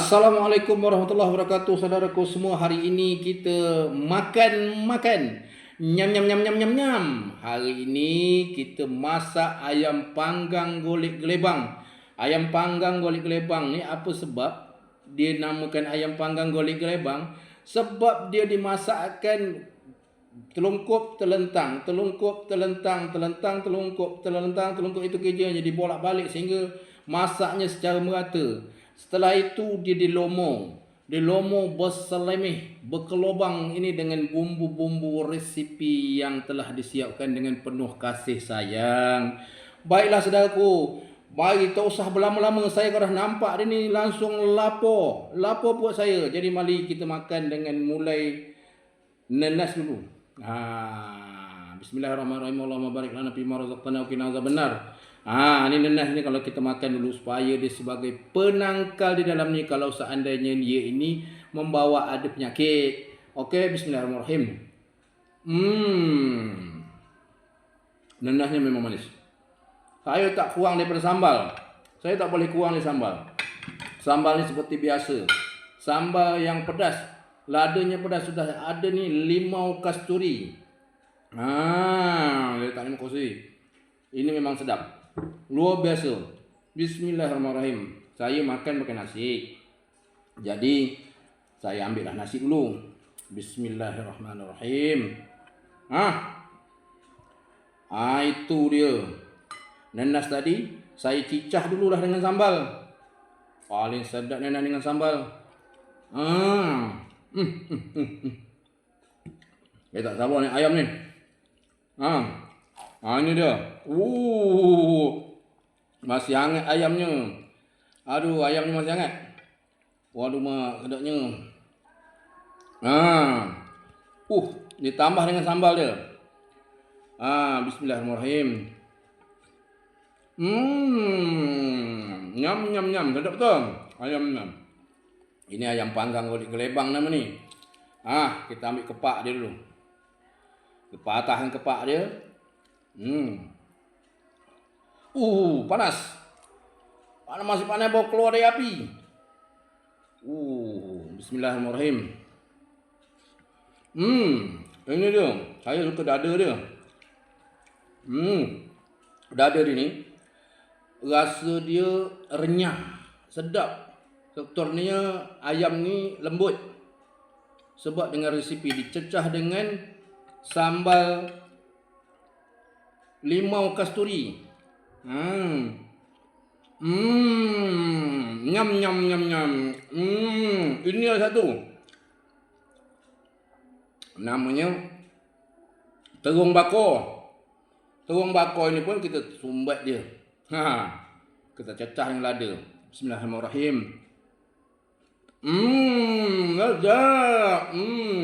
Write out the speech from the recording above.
Assalamualaikum warahmatullahi wabarakatuh, saudaraku semua. Hari ini kita makan. Nyam nyam nyam nyam nyam nyam. Hari ini kita masak ayam panggang golek gelebang. Ayam panggang golek gelebang ni apa sebab dia namakan ayam panggang golek gelebang? Sebab dia dimasakkan telungkup telentang, telungkup telentang, telungkup telentang, telungkup itu kerjanya dibolak-balik sehingga masaknya secara merata. Setelah itu dia dilomo berselemih, berkelubang ini dengan bumbu-bumbu resipi yang telah disiapkan dengan penuh kasih sayang. Baiklah saudaraku, mari tak usah berlama-lama, saya dah nampak dia ni langsung lapar buat saya. Jadi mari kita makan dengan mulai nenas dulu. Bismillahirrahmanirrahim. Allahumma barik lana fima razaqtana wa qina azabannar. Ni nenas ni kalau kita makan dulu supaya dia sebagai penangkal di dalam ni kalau seandainya dia ini membawa ada penyakit. Okey, bismillahirrahmanirrahim. Nenasnya memang manis. Saya tak kurang daripada sambal. Saya tak boleh kurang dari sambal. Sambal ni seperti biasa. Sambal yang pedas. Ladanya pedas, sudah ada ni limau kasturi. Dia tak limau kasturi. Ini memang sedap. Luar biasa. Bismillahirrahmanirrahim. Saya makan pakai nasi. Jadi saya ambillah nasi dulu. Bismillahirrahmanirrahim. Itu dia. Nenas tadi saya cicah dululah dengan sambal. Paling sedap nenas dengan sambal. Saya tak sabar ni ayam ni. Ini dia. Masih hangat ayamnya. Aduh, ayamnya masih hangat. Waduh, mak sedapnya. Ditambah dengan sambal dia. Bismillahirrahmanirrahim. Nyam nyam nyam, sedap betul ayamnya. Ini ayam panggang golek gelebang nama ni. Kita ambil kepak dia dulu. Patahkan kepak dia. Panas. Masih panas, bau keluar dari api. Bismillahirrahmanirrahim. Ini dia. Saya suka dada dia. Dada dia ni rasa dia renyah, sedap. Faktornya ayam ni lembut. Sebab dengan resipi dicecah dengan sambal limau kasturi. Nyam nyam nyam nyam. Ini ada satu. Namanya terung bakar. Terung bakar ini pun kita sumbat dia. Kita cecah dengan lada. Bismillahirrahmanirrahim. Lezat.